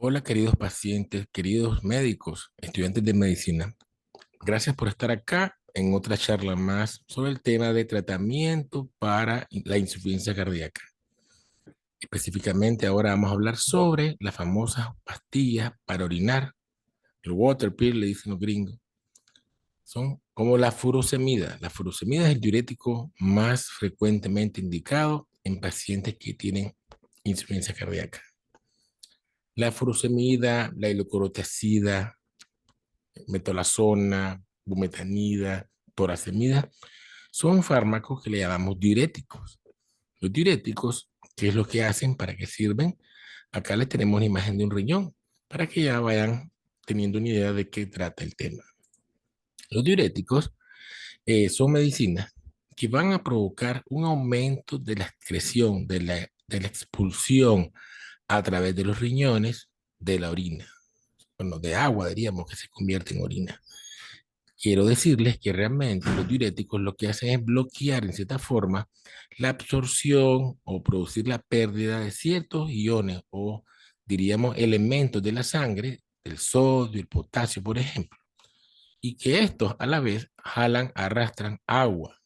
Hola, queridos pacientes, queridos médicos, estudiantes de medicina. Gracias por estar acá en otra charla más sobre el tema de tratamiento para la insuficiencia cardíaca. Específicamente ahora vamos a hablar sobre las famosas pastillas para orinar, el water pill, le dicen los gringos. Son como la furosemida. La furosemida es el diurético más frecuentemente indicado en pacientes que tienen insuficiencia cardíaca. La furosemida, la hidroclorotiazida, metolazona, bumetanida, toracemida, son fármacos que le llamamos diuréticos. Los diuréticos, ¿qué es lo que hacen? ¿Para qué sirven? Acá les tenemos una imagen de un riñón para que ya vayan teniendo una idea de qué trata el tema. Los diuréticos son medicinas que van a provocar un aumento de la excreción, de la expulsión a través de los riñones de la orina. Bueno, de agua diríamos que se convierte en orina. Quiero decirles que realmente los diuréticos lo que hacen es bloquear en cierta forma la absorción o producir la pérdida de ciertos iones o diríamos elementos de la sangre, el sodio, el potasio, por ejemplo, y que estos a la vez jalan, arrastran agua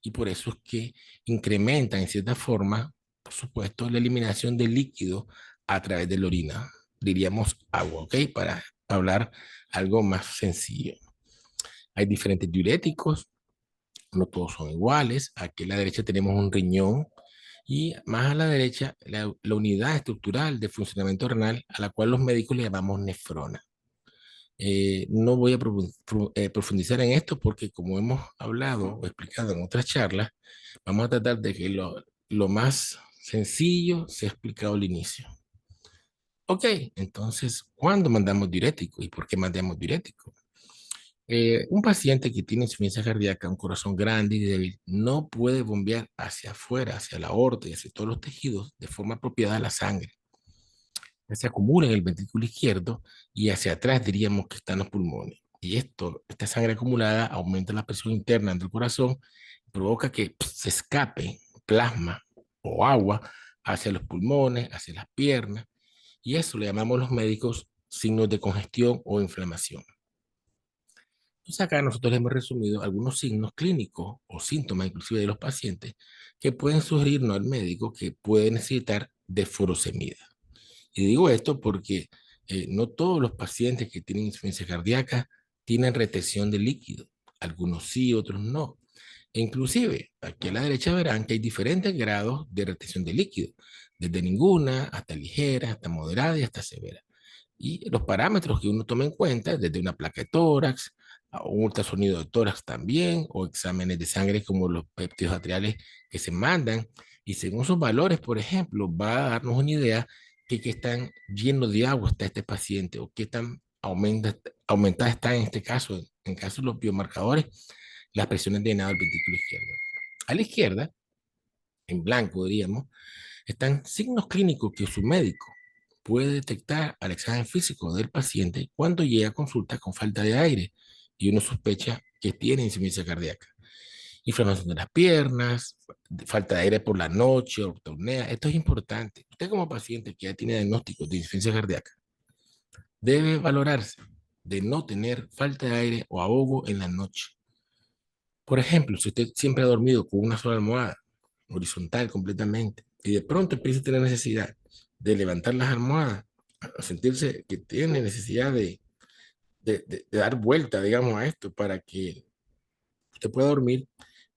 y por eso es que incrementan en cierta forma, por supuesto, la eliminación de líquido a través de la orina, diríamos agua, ¿ok? Para hablar algo más sencillo. Hay diferentes diuréticos, no todos son iguales. Aquí a la derecha tenemos un riñón y más a la derecha la unidad estructural de funcionamiento renal a la cual los médicos le llamamos nefrona. No voy a profundizar en esto porque como hemos hablado o explicado en otras charlas, vamos a tratar de que lo más sencillo se ha explicado al inicio. Ok, entonces, ¿cuándo mandamos diurético y por qué mandamos diurético? Un paciente que tiene insuficiencia cardíaca, un corazón grande y débil, no puede bombear hacia afuera, hacia la aorta y hacia todos los tejidos de forma apropiada la sangre. Se acumula en el ventrículo izquierdo y hacia atrás diríamos que están los pulmones. Y esta sangre acumulada aumenta la presión interna del corazón y provoca que se escape plasma o agua hacia los pulmones, hacia las piernas. Y eso le llamamos los médicos signos de congestión o inflamación. Entonces acá nosotros hemos resumido algunos signos clínicos o síntomas inclusive de los pacientes que pueden sugerirnos al médico que puede necesitar de furosemida. Y digo esto porque no todos los pacientes que tienen insuficiencia cardíaca tienen retención de líquido. Algunos sí, otros no. E inclusive, aquí a la derecha verán que hay diferentes grados de retención de líquido, desde ninguna hasta ligera, hasta moderada y hasta severa. Y los parámetros que uno toma en cuenta, desde una placa de tórax, a un ultrasonido de tórax también, o exámenes de sangre como los péptidos arteriales que se mandan, y según sus valores, por ejemplo, va a darnos una idea de qué tan lleno de agua está este paciente, o qué tan aumentada está en este caso, en caso de los biomarcadores, las presiones de llenado del ventrículo izquierdo. A la izquierda, en blanco diríamos, están signos clínicos que su médico puede detectar al examen físico del paciente cuando llega a consulta con falta de aire y uno sospecha que tiene insuficiencia cardíaca. Inflamación de las piernas, falta de aire por la noche, ortoapnea. Esto es importante. Usted como paciente que ya tiene diagnóstico de insuficiencia cardíaca debe valorarse de no tener falta de aire o ahogo en la noche. Por ejemplo, si usted siempre ha dormido con una sola almohada, horizontal completamente, y de pronto empieza a tener necesidad de levantar las almohadas, a sentirse que tiene necesidad de dar vuelta, digamos, a esto para que usted pueda dormir,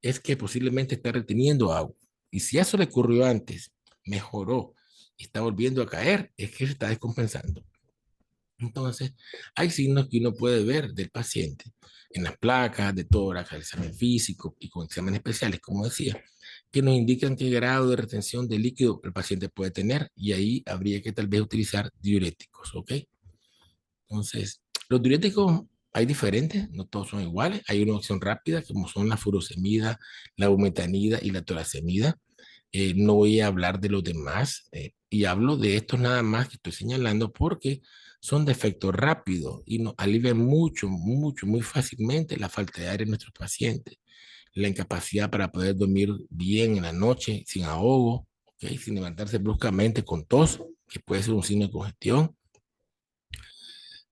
es que posiblemente está reteniendo agua. Y si eso le ocurrió antes, mejoró y está volviendo a caer, es que se está descompensando. Entonces, hay signos que uno puede ver del paciente en las placas de tórax, el examen físico y con exámenes especiales, como decía, que nos indican qué grado de retención de líquido el paciente puede tener y ahí habría que tal vez utilizar diuréticos, ¿ok? Entonces, los diuréticos hay diferentes, no todos son iguales. Hay una opción rápida, como son la furosemida, la bumetanida y la toracemida. No voy a hablar de los demás y hablo de estos nada más que estoy señalando porque son de efecto rápido y nos alivian mucho, mucho, muy fácilmente la falta de aire en nuestros pacientes, la incapacidad para poder dormir bien en la noche sin ahogo, ¿okay? Sin levantarse bruscamente con tos, que puede ser un signo de congestión,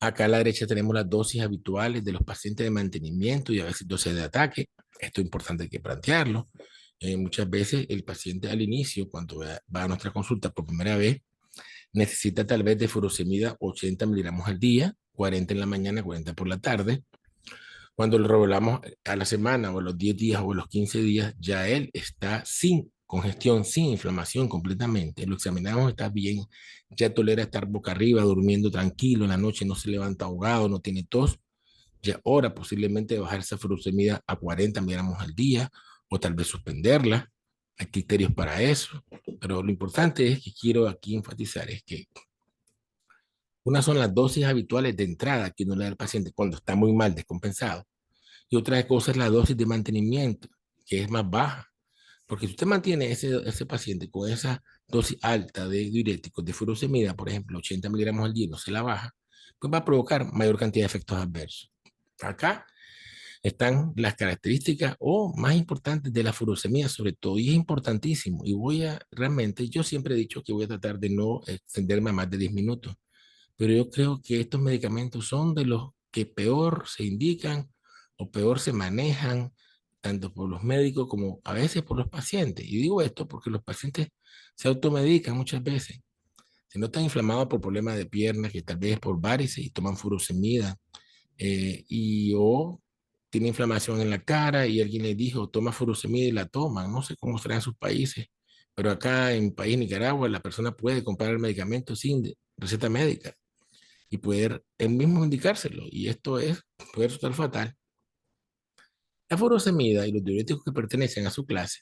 Acá a la derecha tenemos las dosis habituales de los pacientes de mantenimiento y a veces dosis de ataque. Esto es importante que plantearlo. Muchas veces el paciente al inicio, cuando va a nuestra consulta por primera vez, necesita tal vez de furosemida 80 miligramos al día, 40 en la mañana, 40 por la tarde. Cuando lo revelamos a la semana o a los 10 días o a los 15 días, ya él está sin congestión, sin inflamación completamente. Lo examinamos, está bien, ya tolera estar boca arriba, durmiendo tranquilo en la noche, no se levanta ahogado, no tiene tos. Ya hora posiblemente de bajar esa furosemida a 40 miligramos al día o tal vez suspenderla. Hay criterios para eso, pero lo importante es que quiero aquí enfatizar es que unas son las dosis habituales de entrada que uno le da al paciente cuando está muy mal descompensado y otra cosa es la dosis de mantenimiento, que es más baja. Porque si usted mantiene ese paciente con esa dosis alta de diuréticos, de furosemida, por ejemplo, 80 miligramos al día, y no se la baja, pues va a provocar mayor cantidad de efectos adversos. Acá están las características o más importantes de la furosemida, sobre todo, y es importantísimo. Y realmente, yo siempre he dicho que voy a tratar de no extenderme a más de 10 minutos, pero yo creo que estos medicamentos son de los que peor se indican o peor se manejan, tanto por los médicos como a veces por los pacientes. Y digo esto porque los pacientes se automedican muchas veces. Si no están inflamados por problemas de piernas, que tal vez es por varices y toman furosemida, o tiene inflamación en la cara y alguien les dijo, toma furosemida y la toman. No sé cómo será en sus países, pero acá en mi país, Nicaragua, la persona puede comprar el medicamento sin receta médica y poder él mismo indicárselo. Y esto puede resultar fatal. La furosemida y los diuréticos que pertenecen a su clase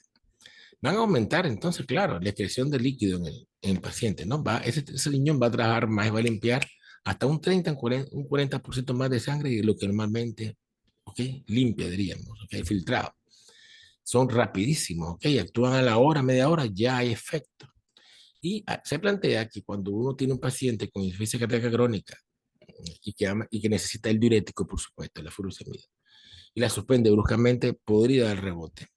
van a aumentar entonces, claro, la excreción de líquido en el paciente, ¿no? Ese riñón va a trabajar más, va a limpiar hasta un 30, un 40% más de sangre de lo que normalmente, ¿ok? Limpia, diríamos, ¿ok? Filtrado. Son rapidísimos, ¿ok? Actúan a la hora, media hora, ya hay efecto. Y se plantea que cuando uno tiene un paciente con insuficiencia cardíaca crónica y que necesita el diurético, por supuesto, la furosemida, y la suspende bruscamente, podría dar rebote.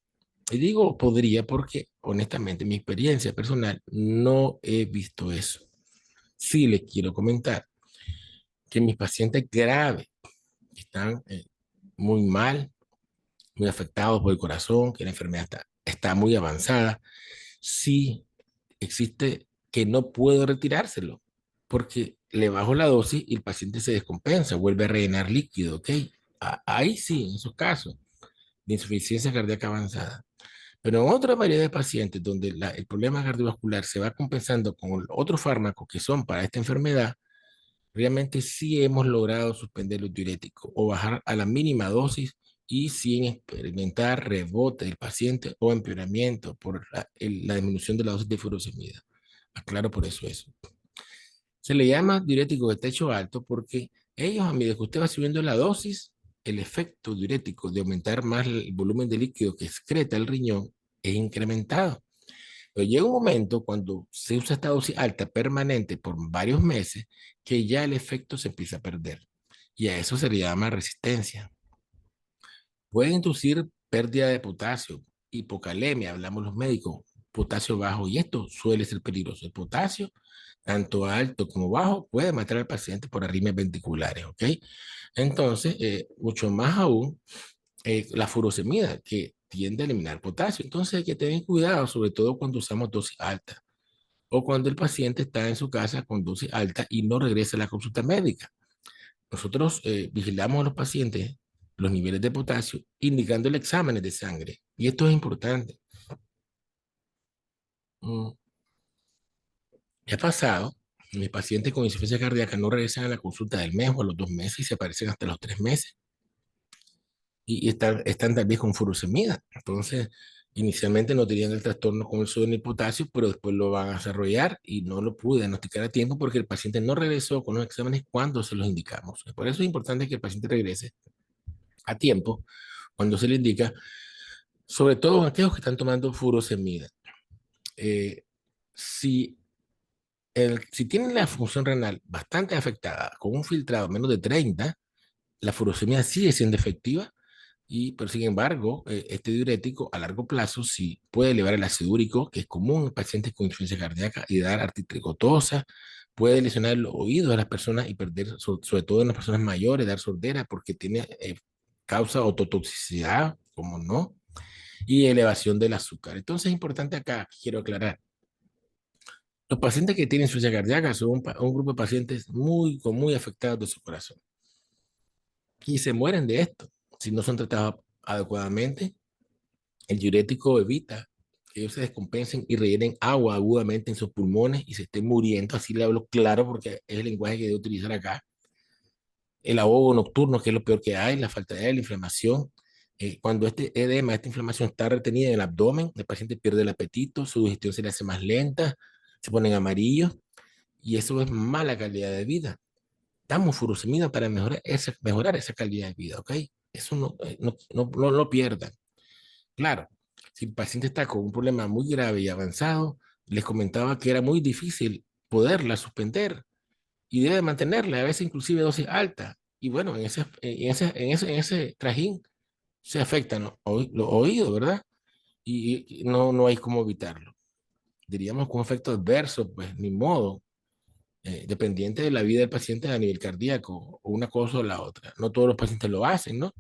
Y digo podría porque, honestamente, en mi experiencia personal, no he visto eso. Sí les quiero comentar que mis pacientes graves que están muy mal, muy afectados por el corazón, que la enfermedad está muy avanzada, sí existe que no puedo retirárselo porque le bajo la dosis y el paciente se descompensa, vuelve a rellenar líquido, ¿ok? Ahí sí, en esos casos de insuficiencia cardíaca avanzada. Pero en otra variedad de pacientes donde el problema cardiovascular se va compensando con otros fármacos que son para esta enfermedad, realmente sí hemos logrado suspender los diuréticos o bajar a la mínima dosis y sin experimentar rebote del paciente o empeoramiento por la disminución de la dosis de furosemida. Aclaro por eso. Se le llama diurético de techo alto porque ellos, a medida que usted va subiendo la dosis, el efecto diurético de aumentar más el volumen de líquido que excreta el riñón es incrementado. Pero llega un momento cuando se usa esta dosis alta permanente por varios meses que ya el efecto se empieza a perder. Y a eso se le llama resistencia. Puede inducir pérdida de potasio, hipocalemia, hablamos los médicos, potasio bajo, y esto suele ser peligroso. El potasio, tanto alto como bajo, puede matar al paciente por arritmias ventriculares, ¿ok? Entonces, mucho más aún, la furosemida, que tiende a eliminar potasio. Entonces hay que tener cuidado, sobre todo cuando usamos dosis altas o cuando el paciente está en su casa con dosis alta y no regresa a la consulta médica. Nosotros vigilamos a los pacientes los niveles de potasio, indicándole exámenes de sangre. Y esto es importante. Mm, ¿Qué ha pasado? Mis pacientes con insuficiencia cardíaca no regresan a la consulta del mes o a los 2 meses y se aparecen hasta los 3 meses. Y están tal vez con furosemida. Entonces, inicialmente no tenían el trastorno con el sodio ni el potasio, pero después lo van a desarrollar y no lo pude diagnosticar a tiempo porque el paciente no regresó con los exámenes cuando se los indicamos. Por eso es importante que el paciente regrese a tiempo cuando se le indica, sobre todo aquellos que están tomando furosemida. Eh, si, si tienen la función renal bastante afectada, con un filtrado menos de 30, la furosemida sigue siendo efectiva. Pero sin embargo, este diurético a largo plazo sí puede elevar el ácido úrico, que es común en pacientes con insuficiencia cardíaca, y dar artritis puede lesionar el oído de las personas y perder, sobre todo en las personas mayores, dar sordera porque tiene causa ototoxicidad, como no, y elevación del azúcar. Entonces es importante acá, quiero aclarar, los pacientes que tienen insuficiencia cardíaca son un grupo de pacientes muy afectados de su corazón y se mueren de esto si no son tratados adecuadamente. El diurético evita que ellos se descompensen y rellenen agua agudamente en sus pulmones y se estén muriendo. Así le hablo claro porque es el lenguaje que debo utilizar acá. El ahogo nocturno, que es lo peor que hay, la falta de aire, la inflamación. Cuando este edema, esta inflamación está retenida en el abdomen, el paciente pierde el apetito, su digestión se le hace más lenta, se ponen amarillos y eso es mala calidad de vida. Damos furosemida para mejorar esa calidad de vida, ¿ok? Eso no lo pierdan. Claro, si el paciente está con un problema muy grave y avanzado, les comentaba que era muy difícil poderla suspender y debe mantenerla, a veces inclusive dosis alta. Y bueno, en ese trajín se afectan los oídos, ¿verdad? Y no hay cómo evitarlo. Diríamos que un efecto adverso, pues ni modo, dependiente de la vida del paciente a nivel cardíaco, o una cosa o la otra. No todos los pacientes lo hacen, ¿no?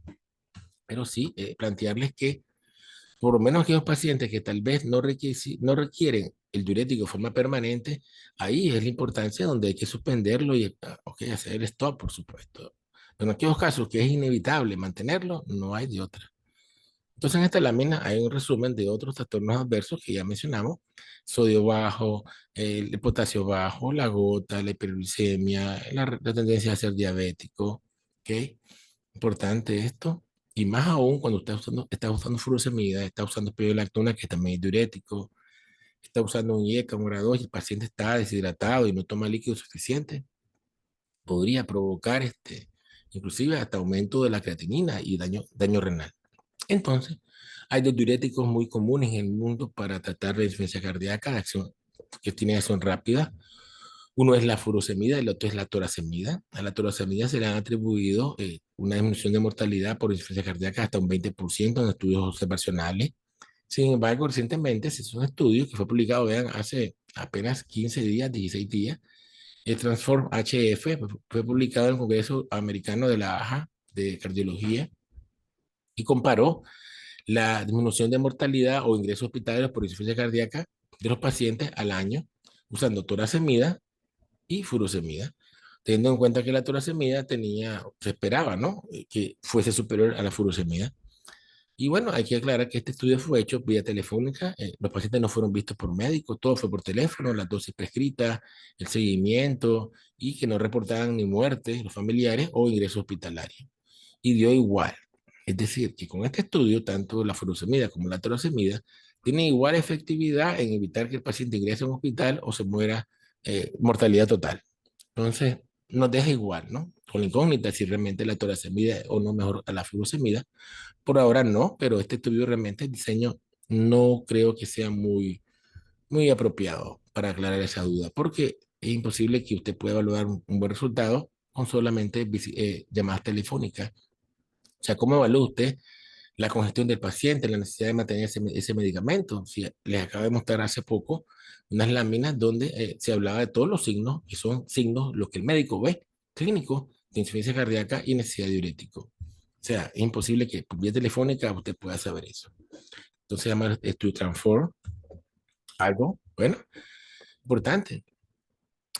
Pero sí plantearles que por lo menos aquellos pacientes que tal vez no requieren el diurético de forma permanente, ahí es la importancia donde hay que suspenderlo y okay, hacer el stop, por supuesto. Pero en aquellos casos que es inevitable mantenerlo, no hay de otra. Entonces, en esta lámina hay un resumen de otros trastornos adversos que ya mencionamos: sodio bajo, el potasio bajo, la gota, la hiperglicemia, la tendencia a ser diabético. ¿Ok? Importante esto. Y más aún cuando está usando furosemida, está usando spironolactona, que también es diurético, está usando un IECA, un grado 2, y el paciente está deshidratado y no toma líquido suficiente, podría provocar inclusive hasta aumento de la creatinina y daño renal. Entonces, hay dos diuréticos muy comunes en el mundo para tratar la insuficiencia cardíaca que tiene acción rápida. Uno es la furosemida y el otro es la torasemida. A la torasemida se le han atribuido una disminución de mortalidad por insuficiencia cardíaca hasta un 20% en estudios observacionales. Sin embargo, recientemente se hizo un estudio que fue publicado, vean, hace apenas 15 días, 16 días. El Transform HF fue publicado en el Congreso Americano de la AJA de Cardiología y comparó la disminución de mortalidad o ingresos hospitalarios por insuficiencia cardíaca de los pacientes al año usando torasemida y furosemida, teniendo en cuenta que la torasemida se esperaba, ¿no? Que fuese superior a la furosemida. Y bueno, hay que aclarar que este estudio fue hecho vía telefónica, los pacientes no fueron vistos por médicos, todo fue por teléfono, las dosis prescritas, el seguimiento, y que no reportaban ni muertes los familiares o ingresos hospitalarios. Y dio igual. Es decir, que con este estudio, tanto la furosemida como la torosemida tienen igual efectividad en evitar que el paciente ingrese a un hospital o se muera, mortalidad total. Entonces, nos deja igual, ¿no? Con la incógnita si realmente la torasemida o no mejor a la furosemida. Por ahora no, pero este estudio realmente, el diseño, no creo que sea muy apropiado para aclarar esa duda, porque es imposible que usted pueda evaluar un buen resultado con solamente llamadas telefónicas. O sea, ¿cómo evalúa usted la congestión del paciente, la necesidad de mantener ese medicamento? Si les acabo de mostrar hace poco unas láminas donde se hablaba de todos los signos, que son signos los que el médico ve, clínicos, de insuficiencia cardíaca y necesidad de diurético. O sea, es imposible que por vía telefónica usted pueda saber eso. Entonces, se llama estudio Transform, algo, bueno, importante.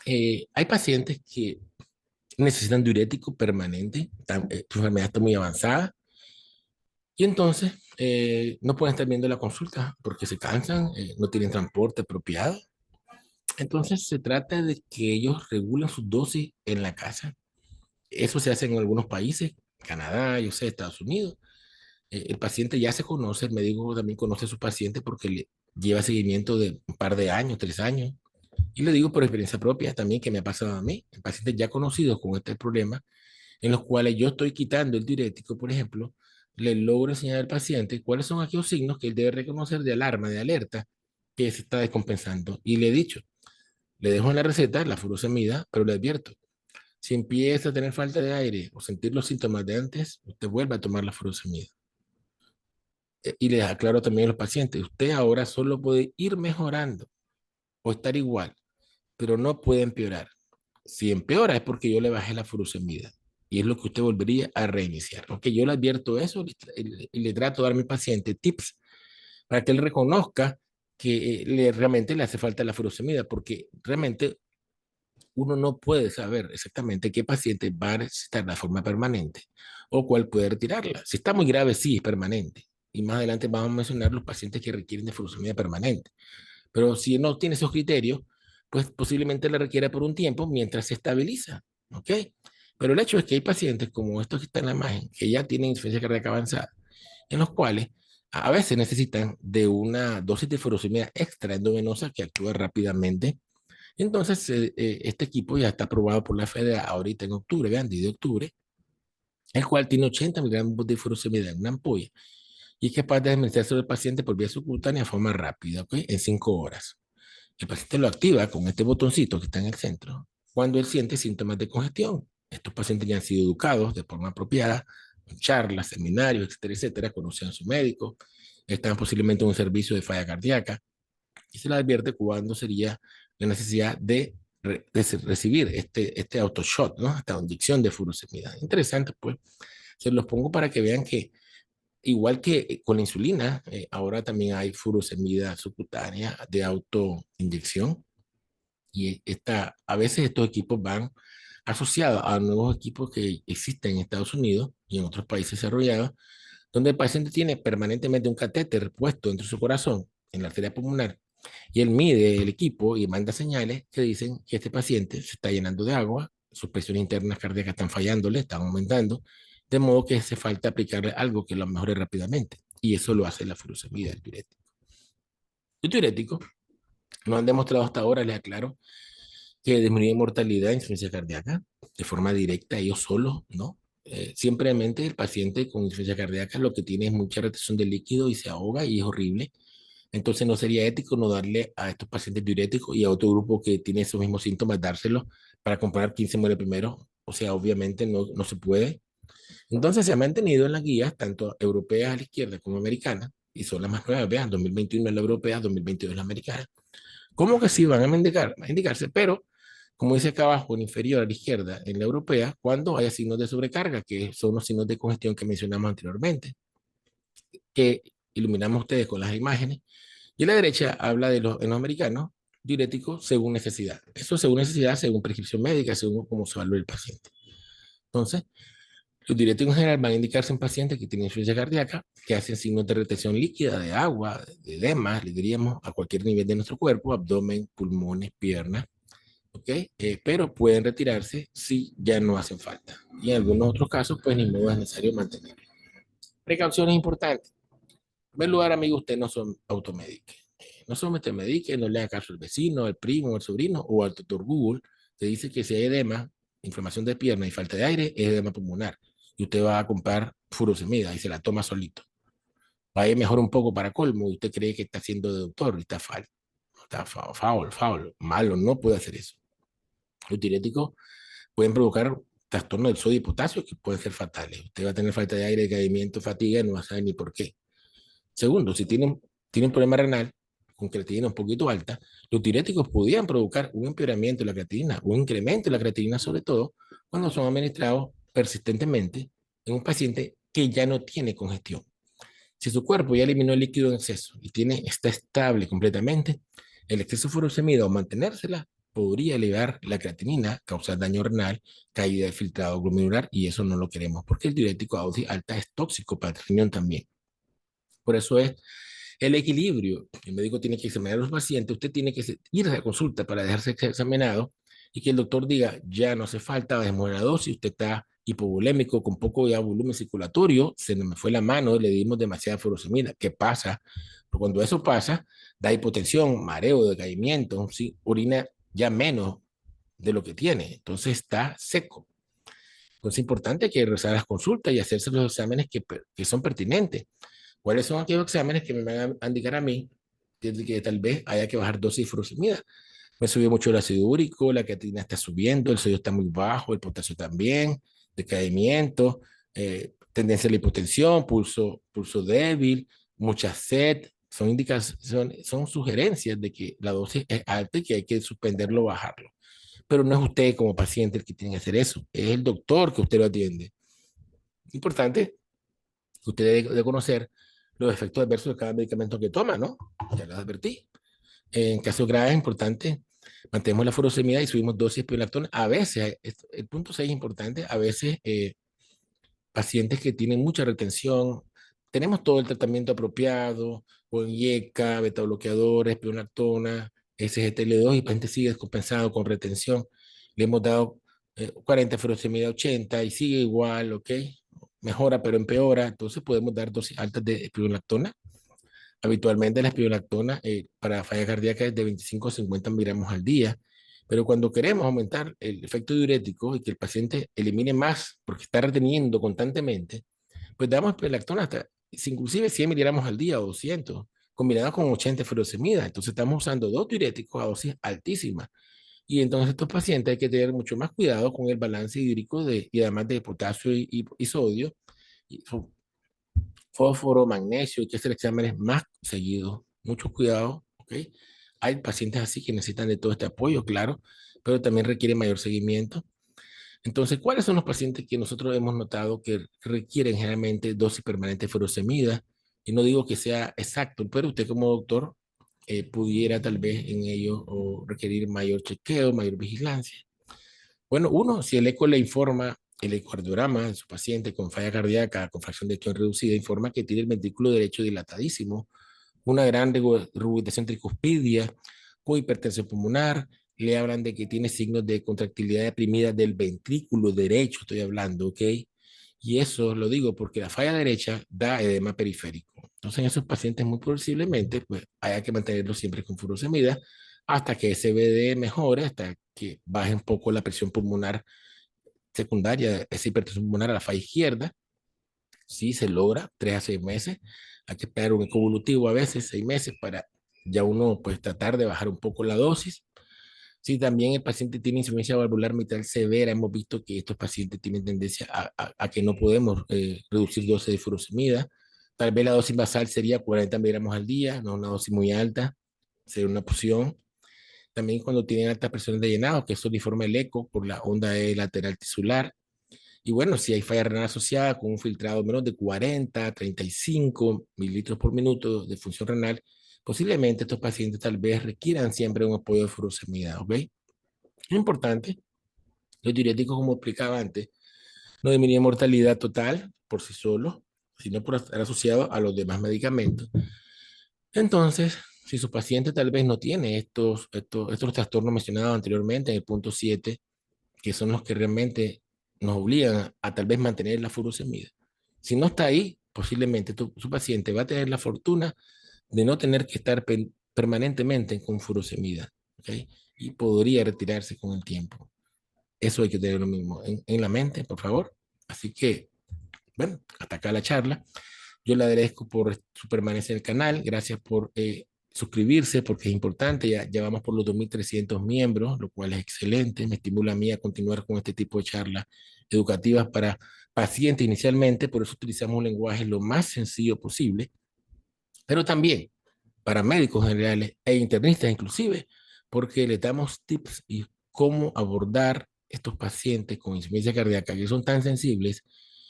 Hay pacientes que necesitan diurético permanente, su enfermedad está muy avanzada, y entonces no pueden estar viendo la consulta porque se cansan, no tienen transporte apropiado. Entonces se trata de que ellos regulen sus dosis en la casa. Eso se hace en algunos países, Canadá, yo sé, Estados Unidos. El paciente ya se conoce, el médico también conoce a su paciente porque le lleva seguimiento de un par de años, 3 años. Y le digo por experiencia propia también que me ha pasado a mí, en pacientes ya conocidos con este problema, en los cuales yo estoy quitando el diurético, por ejemplo, le logro enseñar al paciente cuáles son aquellos signos que él debe reconocer de alarma, de alerta, que se está descompensando. Y le he dicho, le dejo en la receta la furosemida, pero le advierto, si empieza a tener falta de aire o sentir los síntomas de antes, usted vuelve a tomar la furosemida. Y les aclaro también a los pacientes, usted ahora solo puede ir mejorando o estar igual, pero no puede empeorar. Si empeora es porque yo le bajé la furosemida y es lo que usted volvería a reiniciar. Ok, yo le advierto eso y le trato de dar a mi paciente tips para que él reconozca que realmente le hace falta la furosemida, porque realmente uno no puede saber exactamente qué paciente va a necesitar de forma permanente o cuál puede retirarla. Si está muy grave, sí, es permanente. Y más adelante vamos a mencionar los pacientes que requieren de furosemida permanente. Pero si no tiene esos criterios, pues posiblemente le requiera por un tiempo mientras se estabiliza. ¿Ok? Pero el hecho es que hay pacientes como estos que están en la imagen, que ya tienen insuficiencia cardíaca avanzada, en los cuales a veces necesitan de una dosis de furosemida extra endovenosa que actúa rápidamente. Entonces, este equipo ya está aprobado por la FDA ahorita en octubre, vean, 10 de octubre, el cual tiene 80 miligramos de furosemida en una ampolla y es capaz de administrarse al paciente por vía subcutánea de forma rápida, ¿ok? En 5 horas. El paciente lo activa con este botoncito que está en el centro cuando él siente síntomas de congestión. Estos pacientes ya han sido educados de forma apropiada, en charlas, seminarios, etcétera, etcétera, conocen a su médico, están posiblemente en un servicio de falla cardíaca y se les advierte cuándo sería la necesidad de recibir este autoshot, ¿no? Esta inyección de furosemida. Interesante, pues. Se los pongo para que vean que igual que con la insulina, ahora también hay furosemida subcutánea de autoinyección y a veces estos equipos van asociados a nuevos equipos que existen en Estados Unidos y en otros países desarrollados, donde el paciente tiene permanentemente un catéter puesto dentro de su corazón, en la arteria pulmonar, y él mide el equipo y manda señales que dicen que este paciente se está llenando de agua, sus presiones internas cardíacas están fallándole, están aumentando, de modo que hace falta aplicarle algo que lo mejore rápidamente. Y eso lo hace la furosemida, el diurético. El diurético no han demostrado hasta ahora, les aclaro, que disminuye mortalidad en insuficiencia cardíaca de forma directa, ellos solos, ¿no? Simplemente el paciente con insuficiencia cardíaca lo que tiene es mucha retención de líquido y se ahoga y es horrible. Entonces no sería ético no darle a estos pacientes diuréticos y a otro grupo que tiene esos mismos síntomas, dárselos para comparar quién se muere primero. O sea, obviamente no se puede. Entonces se ha mantenido en las guías, tanto europeas a la izquierda como americanas, y son las más nuevas, vean, 2021 es la europea, 2022 es la americana. ¿Cómo que sí van a indicarse? Pero, como dice acá abajo, en inferior a la izquierda, en la europea, cuando haya signos de sobrecarga, que son los signos de congestión que mencionamos anteriormente, que iluminamos ustedes con las imágenes. Y a la derecha habla de en los americanos, diuréticos según necesidad. Eso según necesidad, según prescripción médica, según cómo se evalúe el paciente. Entonces, los diuréticos en general van a indicarse en pacientes que tienen insuficiencia cardíaca, que hacen signos de retención líquida, de agua, de edema, le diríamos, a cualquier nivel de nuestro cuerpo, abdomen, pulmones, piernas, ¿ok? Pero pueden retirarse si ya no hacen falta. Y en algunos otros casos, pues ni modo es necesario mantener. Precauciones importantes. En primer lugar, amigo, usted no son automedique. No solamente medique, no le haga caso al vecino, al primo, al sobrino o al doctor Google. Te dice que si hay edema, inflamación de pierna y falta de aire, es edema pulmonar. Y usted va a comprar furosemida y se la toma solito. Vaya mejor un poco para colmo y usted cree que está haciendo de doctor y está falso. Está foul. Malo, no puede hacer eso. Los diuréticos pueden provocar trastornos del sodio y potasio que pueden ser fatales. Usted va a tener falta de aire, decaimiento, fatiga y no va a saber ni por qué. Segundo, si tienen problema renal con creatinina un poquito alta, los diuréticos podrían provocar un empeoramiento de la creatinina, un incremento de la creatinina, sobre todo cuando son administrados persistentemente en un paciente que ya no tiene congestión. Si su cuerpo ya eliminó el líquido en exceso y está estable completamente, el exceso de furosemida o mantenérsela podría elevar la creatinina, causar daño renal, caída de filtrado glomerular y eso no lo queremos porque el diurético a dosis alta es tóxico para el riñón también. Por eso es el equilibrio. El médico tiene que examinar a los pacientes, usted tiene que ir a la consulta para dejarse examinado y que el doctor diga, ya no hace falta, bajemos la dosis, usted está hipovolémico, con poco ya volumen circulatorio, se me fue la mano, le dimos demasiada furosemida. ¿Qué pasa? Pues cuando eso pasa, da hipotensión, mareo, decaimiento, ¿sí? Orina ya menos de lo que tiene, entonces está seco. Entonces es importante que regresar a las consultas y hacerse los exámenes que son pertinentes. ¿Cuáles son aquellos exámenes que me van a indicar a mí que tal vez haya que bajar dosis de furosemida? Me subió mucho el ácido úrico, la creatinina está subiendo, el sodio está muy bajo, el potasio también, decaimiento, tendencia a la hipotensión, pulso débil, mucha sed. Son sugerencias de que la dosis es alta y que hay que suspenderlo o bajarlo. pero no es usted como paciente el que tiene que hacer eso, es el doctor que usted lo atiende. Importante que usted debe conocer los efectos adversos de cada medicamento que toma, ¿no? Ya lo advertí. En casos graves, es importante, mantenemos la furosemida y subimos dosis de espionactona. A veces, el punto 6 es importante, a veces pacientes que tienen mucha retención, tenemos todo el tratamiento apropiado, con IECA, beta bloqueadores, espionactona, SGTL2, y el paciente sigue descompensado con retención. Le hemos dado 40 furosemida 80 y sigue igual, ¿ok? Mejora, pero empeora. Entonces podemos dar dosis altas de espionactona. Habitualmente la espionactona para falla cardíaca es de 25 a 50 miligramos al día, pero cuando queremos aumentar el efecto diurético y que el paciente elimine más porque está reteniendo constantemente, pues damos espionactona hasta inclusive 100 miligramos al día o 200, combinado con 80 furosemida. Entonces estamos usando dos diuréticos a dosis altísimas. Y entonces estos pacientes hay que tener mucho más cuidado con el balance hídrico y además de potasio y sodio. Y fósforo, magnesio, hay que hacer exámenes más seguidos. Mucho cuidado, ¿ok? Hay pacientes así que necesitan de todo este apoyo, claro, pero también requieren mayor seguimiento. Entonces, ¿cuáles son los pacientes que nosotros hemos notado que requieren generalmente dosis permanente de furosemida? Y no digo que sea exacto, pero usted como doctor pudiera tal vez en ello o requerir mayor chequeo, mayor vigilancia. Bueno, uno, si el eco le informa, el ecocardiograma de su paciente con falla cardíaca, con fracción de electrón reducida, informa que tiene el ventrículo derecho dilatadísimo, una gran regurgitación tricuspidia, con hipertensión pulmonar, le hablan de que tiene signos de contractilidad deprimida del ventrículo derecho, estoy hablando, ¿ok? Y eso lo digo porque la falla derecha da edema periférico. Entonces, en esos pacientes muy posiblemente, pues, haya que mantenerlo siempre con furosemida hasta que ese BD mejore, hasta que baje un poco la presión pulmonar secundaria, esa hipertensión pulmonar a la falla izquierda. Sí, se logra 3 a 6 meses. Hay que esperar un evolutivo a veces, 6 meses, para ya uno pues tratar de bajar un poco la dosis. Si también el paciente tiene insuficiencia valvular mitral severa, hemos visto que estos pacientes tienen tendencia a que no podemos reducir dosis de furosemida. Tal vez la dosis basal sería 40 miligramos al día, no una dosis muy alta, sería una opción. También cuando tienen altas presiones de llenado, que eso le informa el eco por la onda E lateral tisular. Y bueno, si hay falla renal asociada con un filtrado menos de 40, 35 mililitros por minuto de función renal, posiblemente estos pacientes tal vez requieran siempre un apoyo de furosemida, ¿ok? Es importante, los diuréticos, como explicaba antes, no disminuyen mortalidad total por sí solos, sino por estar asociado a los demás medicamentos. Entonces, si su paciente tal vez no tiene estos trastornos mencionados anteriormente en el punto 7, que son los que realmente nos obligan a tal vez mantener la furosemida. Si no está ahí, posiblemente su paciente va a tener la fortuna de no tener que estar permanentemente con furosemida, ¿ok? Y podría retirarse con el tiempo. Eso hay que tener lo mismo en la mente, por favor. Así que, bueno, hasta acá la charla. Yo le agradezco por su permanencia en el canal. Gracias por suscribirse, porque es importante. Ya vamos por los 2.300 miembros, lo cual es excelente. Me estimula a mí a continuar con este tipo de charlas educativas para pacientes inicialmente. Por eso utilizamos un lenguaje lo más sencillo posible, pero también para médicos generales e internistas inclusive, porque les damos tips y cómo abordar estos pacientes con insuficiencia cardíaca que son tan sensibles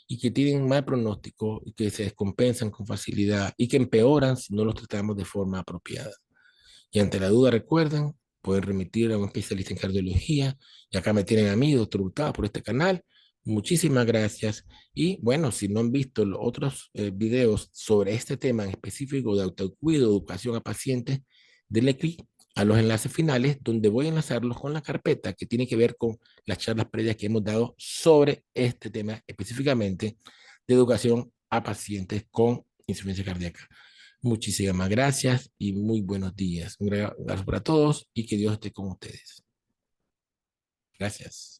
y que tienen mal pronóstico y que se descompensan con facilidad y que empeoran si no los tratamos de forma apropiada. Y ante la duda, recuerden, pueden remitir a un especialista en cardiología. Y acá me tienen a mí, doctor Hurtado, por este canal. Muchísimas gracias. Y bueno, si no han visto los otros videos sobre este tema en específico de autocuido, educación a pacientes, denle clic a los enlaces finales donde voy a enlazarlos con la carpeta que tiene que ver con las charlas previas que hemos dado sobre este tema específicamente de educación a pacientes con insuficiencia cardíaca. Muchísimas gracias y muy buenos días. Un gran abrazo para todos y que Dios esté con ustedes. Gracias.